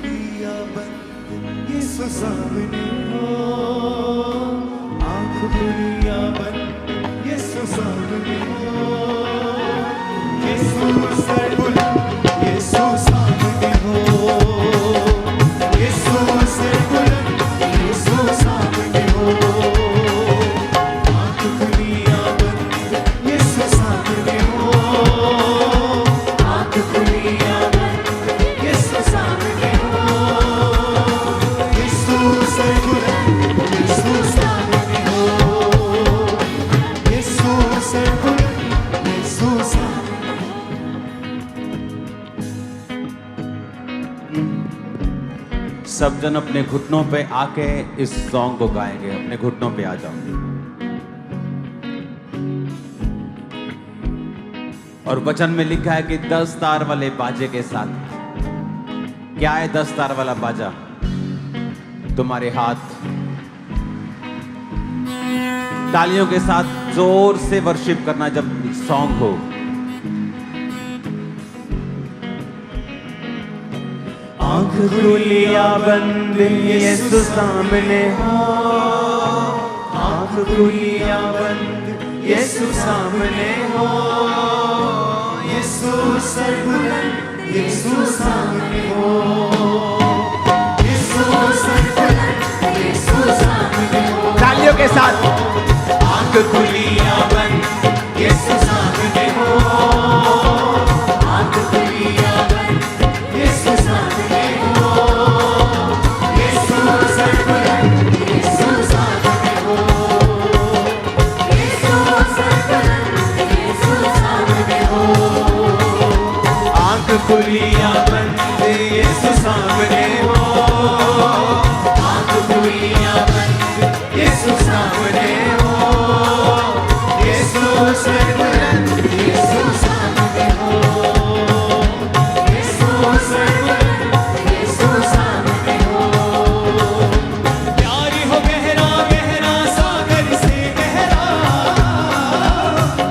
खुलिया बंद यीशु सामने हो, आँख खुलिया बंद यीशु सामने हो, यीशु सर बुलंद यीशु सामने हो, यीशु सर बुलंद यीशु सामने हो, आँख खुलिया बंद यीशु सामने हो, आँख खुलिया बंद यीशु सामने हो, यीशु सर बुलंद यीशु सामने हो, यीशु सर बुलंद यीशु सामने। सब जन अपने घुटनों पे आके इस सॉन्ग को गाएंगे। अपने घुटनों पे आ जाओ। और वचन में लिखा है कि 10 तार वाले बाजे के साथ। क्या है 10 तार वाला बाजा? तुम्हारे हाथ तालियों के साथ जोर से वर्शिप करना जब सॉन्ग हो। आँख खुलिया बंद यीशु सामने हो, आँख खुलिया बंद यीशु सामने हो, यीशु सर बुलंद यीशु सामने हो, यीशु सर बुलंद यीशु सामने हो। तालियों के साथ आँख खुलिया बंद यीशु सामने हो, आँख खुलिया बंद यीशु सामने हो, यीशु सर बुलंद यीशु सामने हो, यीशु सर बुलंद यीशु सामने हो। आँख खुलिया बंद यीशु सामने हो, आँख खुलिया बंद यीशु सामने हो, यीशु सर बुलंद यीशु सामने हो, यीशु सर बुलंद यीशु सामने हो। प्यार हो गहरा गहरा सागर से गहरा,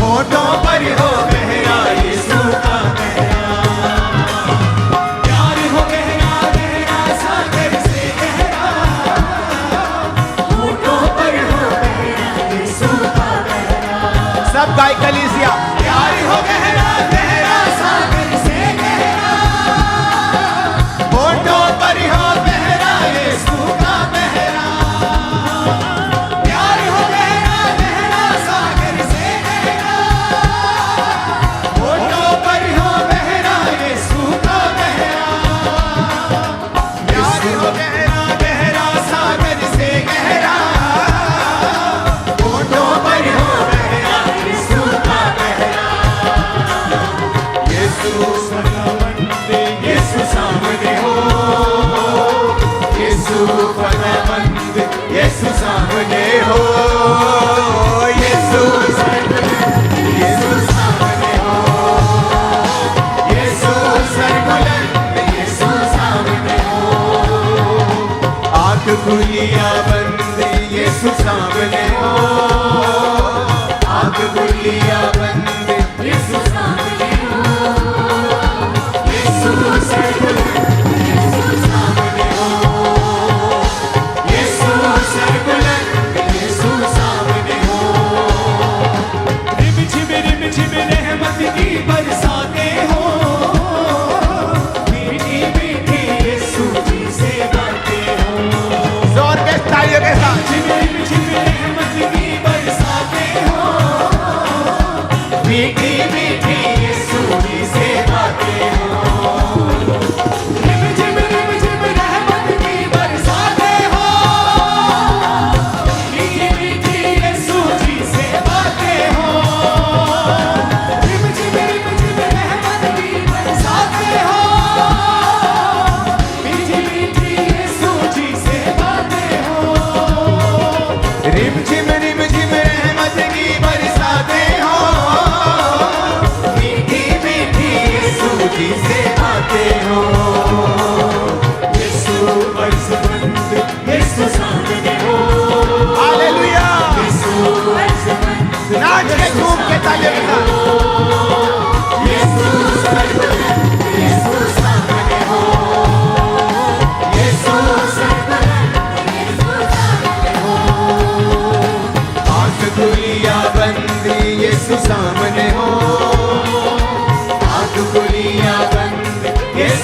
होठों पर हो गहरा यीशु का गहरा। प्यार हो गहरा गहरा सागर से गहरा, होठों पर हो गहरा यीशु का गहरा। सब गाय कलीसिया। प्यार हो गहरा गहरा सागर से गहरा, होठों पर हो गहरा यीशु का गहरा। प्यार हो गहरा गहरा सागर से गहरा, होठों पर हो गहरा यीशु का गहरा। प्यार हो गहरा गहरा सागर से गहरा, होठों पर हो गहरा यीशु का गहरा। यीशु फनामंद यीशु सामने हो, यीशु फनामंद यीशु सामने हो, यीशु सरबुलंद यीशु सामने हो, यीशु सरबुलंद यीशु सामने हो। आँख खुलिया बंद यीशु सामने हो, आँख खुलिया बंद यीशु सामने हो, यीशु सरबुलंद यीशु सामने हो, यीशु सरबुलंद यीशु सामने हो। रिम झिम रहमत की बरसातें हो, मीठी मीठी यीशु जी से बातें हो। जोर के तालियों के साथ। रिम झिम रहमत की बरसातें हो, मीठी मीठी यीशु जी से बातें हो। रिम झिम रहमत की बरसातें हो, मीठी मीठी यीशु जी से बातें हो। रिम झिम रहमत की बरसातें हो, मीठी मीठी यीशु जी से बातें हो। रिम झिम रहमत की बरसातें हो,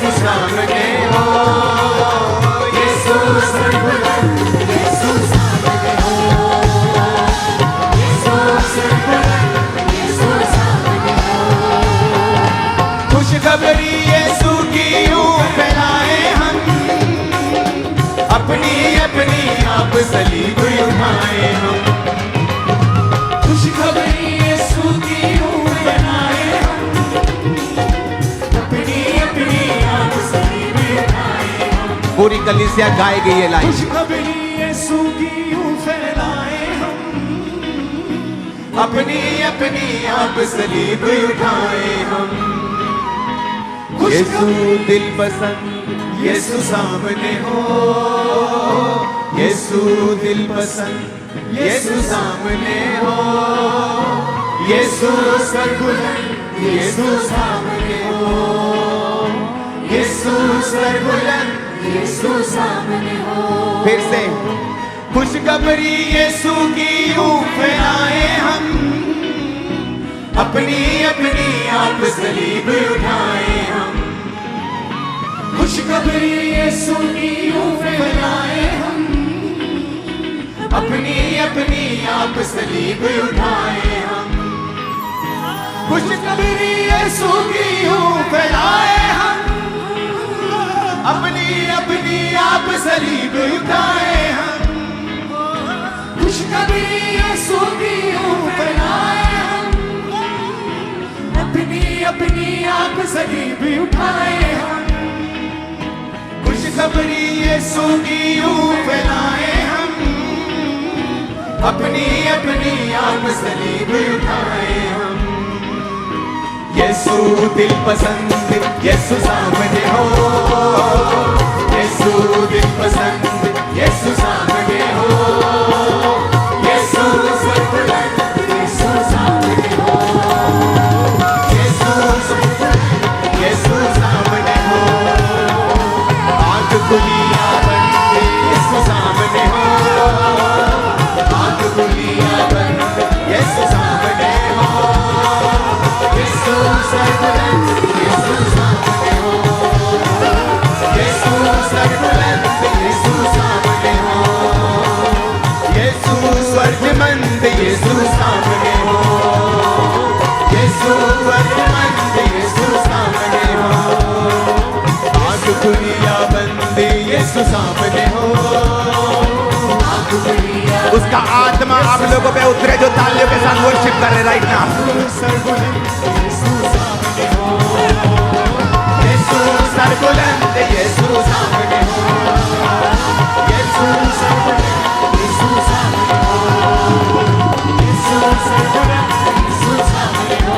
यीशु सामने हो, यीशु सरबुलंद, यीशु सामने हो, यीशु सरबुलंद, यीशु सामने हो। खुशखबरी यीशु की यूं फैलाए हम, अपनी अपनी आप सलीब उठाए हम। खुशखबरी यीशु की यूं फैलाए हम, अपनी अपनी आप सलीब उठाए हम। पूरी कलीसिया गाएगी ये लाइन। खुशखबरी यीशु की यूं फैलाए हम, अपनी अपनी आप सलीब उठाए हम। यीशु दिल पसंद, यीशु सामने हो, यीशु दिल पसंद, यीशु सामने हो, यीशु सरबुलंद, यीशु सामने हो, यीशु सरबुलंद, यीशु सामने हो। फिर से खुशखबरी यीशु की यूं फैलाए हम, अपनी अपनी आप सलीब उठाए हम। खुशखबरी यीशु की यूं फैलाए हम, अपनी अपनी आप सलीब उठाए हम। खुशखबरी यीशु की यूं फैलाए हम, अपनी अपनी आप सलीब उठाए हम। खुशखबरी यीशु की यूं फैलाए हम, अपनी अपनी आप सलीब उठाए हम। खुशखबरी यीशु की यूं फैलाए हम, अपनी अपनी आप सलीब उठाए हम। यीशु दिल पसंद, यीशु सामने हो, यीशु दिल पसंद, यीशु सामने हो, यीशु सरबुलंद, यीशु सामने हो, यीशु सरबुलंद, यीशु सामने हो। आंख खुलियां बंद, यीशु सामने हो, आंख खुलियां बंद, यीशु सामने हो, यीशु सरबुलंद, यीशु सामने हो, यीशु सरबुलंद, यीशु सामने हो, यीशु स्वर्गमंद, यीशु सामने हो, यीशु स्वर्गमंद, यीशु सामने हो। आंख खुलियां बंद, यीशु सामने हो, आंख खुलियां उसका आत्मा आप लोगों पे उतरे जो तालियों के साथ वर्शिप कर रहे राइट नाउ। सरबुलंद, यीशु सामने हो, यीशु सरबुलंद, यीशु सामने हो, यीशु सरबुलंद, यीशु सामने हो, यीशु सरबुलंद, यीशु सामने हो,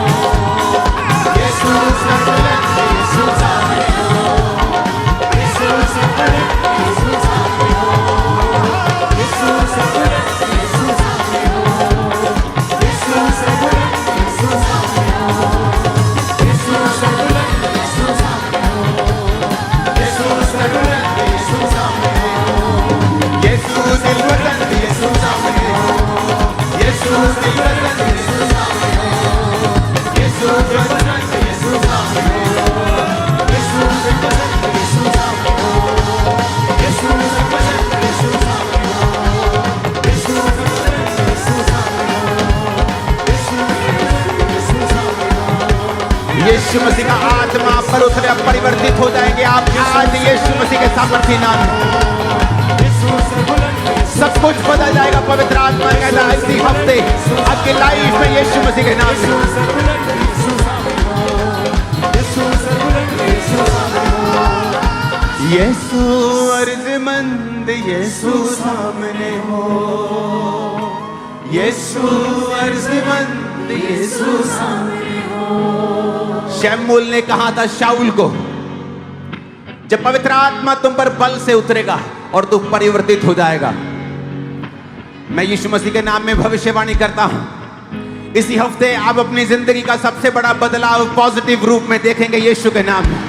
यीशु सरबुलंद, यीशु सामने हो, यीशु सरबुलंद, यीशु सामने हो, यीशु सरबुलंद, यीशु सामने हो, यीशु सरबुलंद, यीशु सामने हो, यीशु सरबुलंद, यीशु सामने हो, यीशु सरबुलंद, यीशु सामने हो, यीशु दिल पसंद, यीशु सामने हो, यीशु दिल पसंद, यीशु सामने हो, यीशु दिल पसंद, यीशु सामने हो, यीशु सरबुलंद, यीशु सामने हो, यीशु सरबुलंद, यीशु सामने हो, यीशु सरबुलंद, यीशु सामने हो, यीशु सरबुलंद, यीशु सामने हो। यीशु मसीह का आत्मा आप पर उतरे, आप परिवर्तित हो जाएंगे। आप आज यीशु मसीह के सामर्थ्य नाम में सब कुछ बदल जाएगा। पवित्र आत्मा कहता है इसी हफ्ते आपकी लाइफ में यीशु मसीह के नाम में यीशु अर्जमंद, यीशु सामने हो, यीशु अर्जमंद, यीशु सामने हो। शमूएल ने कहा था शाऊल को, जब पवित्र आत्मा तुम पर बल से उतरेगा और तू परिवर्तित हो जाएगा। मैं यीशु मसीह के नाम में भविष्यवाणी करता हूं, इसी हफ्ते आप अपनी जिंदगी का सबसे बड़ा बदलाव पॉजिटिव रूप में देखेंगे। यीशु के नाम में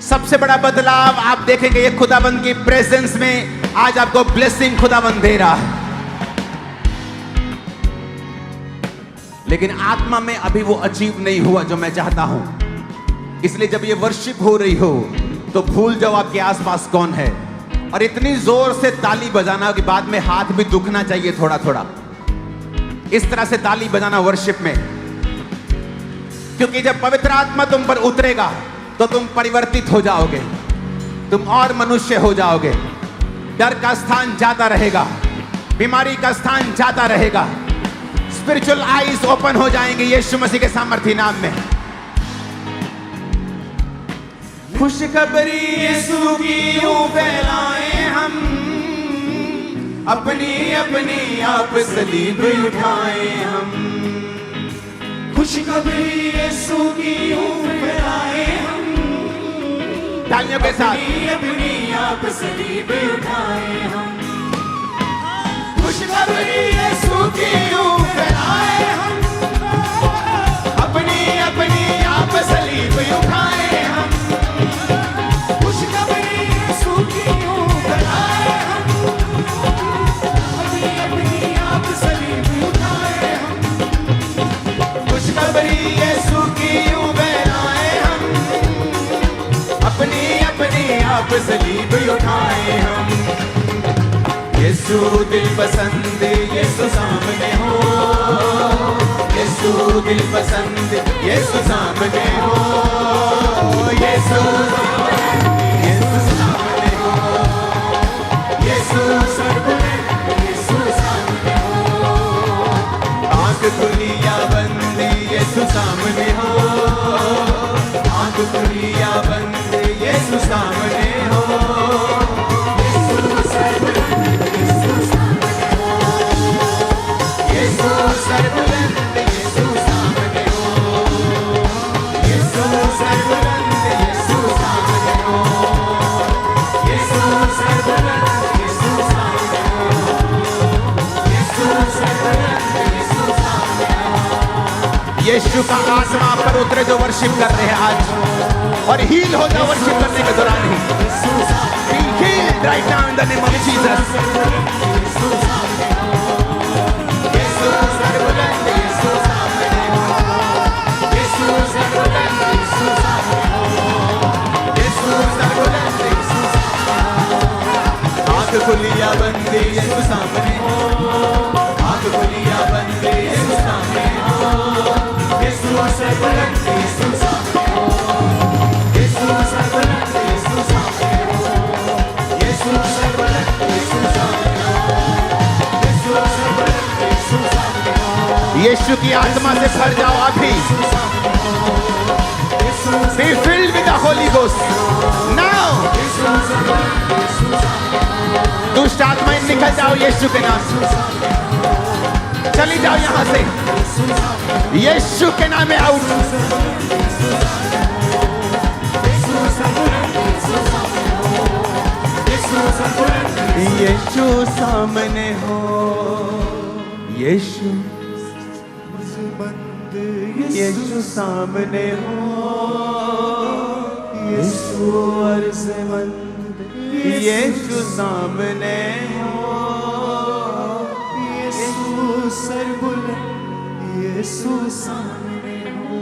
सबसे बड़ा बदलाव आप देखेंगे। ये खुदाबंद की प्रेजेंस में आज आपको ब्लेसिंग खुदाबंद दे रहा है, लेकिन आत्मा में अभी वो अचीव नहीं हुआ जो मैं चाहता हूं। इसलिए जब ये वर्शिप हो रही हो तो भूल जाओ आपके आसपास कौन है, और इतनी जोर से ताली बजाना कि बाद में हाथ भी दुखना चाहिए थोड़ा थोड़ा। इस तरह से ताली बजाना वर्शिप में, क्योंकि जब पवित्र आत्मा तुम पर उतरेगा तो तुम परिवर्तित हो जाओगे, तुम और मनुष्य हो जाओगे। डर का स्थान जाता रहेगा, बीमारी का स्थान जाता रहेगा, स्पिरिचुअल आईज ओपन हो जाएंगे यीशु मसीह के सामर्थी नाम में। खुशखबरी यीशु की यूं फैलाएं हम, अपनी अपनी आप सलीब उठाएं हम। खुशखबरी यीशु की यूं फैलाएं हम, तालियों के साथ अपनी आप सलीब उठाएं हम। खुशखबरी यीशु की यूं फैलाएं हम, अपनी अपनी आप सलीब उठाएं हम। खुशखबरी यीशु की यूं फैलाएं हम, अपनी अपनी आप सलीब उठाएं हम। खुशखबरी यीशु की यूं फैलाएं हम, अपनी अपनी आप सलीब उठाएं हम। यीशु दिल पसंद यीशु सामने हो, यीशु दिल पसंद यीशु सामने हो, यीशु सामने हो, यीशु सर्वोन्नत यीशु सामने हो। आंख खुली या बंद यीशु सामने हो, आंख खुली या बंद यीशु सामने हो। सर्वबलंद यीशु सामने हो, यीशु सर्वबलंद यीशु सामने हो, यीशु सर्वबलंद यीशु सामने हो, यीशु सर्वबलंद यीशु सामने हो। यीशु का आत्मा आप पर उतरे जो वर्शिप कर रहे हैं आज, और हील हो जाओ वर्शिप करने के दौरान ही। Be healed right now in the name of Jesus. आंख खुलिया बंदे यीशु सामने हो, आंख खुलिया बंदे यीशु सामने हो, यीशु सर्वबलंद यीशु सामने हो, यीशु सर्वबलंद यीशु सामने हो, यीशु सर्वबलंद यीशु सामने हो, यीशु सर्वबलंद यीशु सामने हो। यीशु की आत्मा से भर जाओ आप भी। Be filled with the Holy Ghost now. दुष्ट आत्माएं निकल जाओ यीशु के नाम से, चली जाओ यहां से यीशु के नाम में आउट। यीशु सामने हो, यीशु यीशु सामने हो, यीशु अर्ज़मंद यीशु सामने हो, यीशु सर्वबलंद यीशु सामने हो,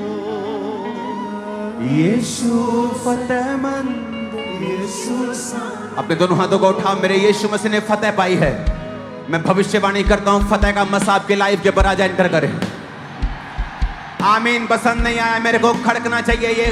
यीशु फतेहमंद यीशु सामने। अपने दोनों हाथों को उठाओ। मेरे यीशु मसीह ने फतेह पाई है। मैं भविष्यवाणी करता हूं, फतेह का मसा आपके लाइफ के ऊपर आ जाए, एंटर करें। आमीन। पसंद नहीं आया मेरे को, खड़कना चाहिए ये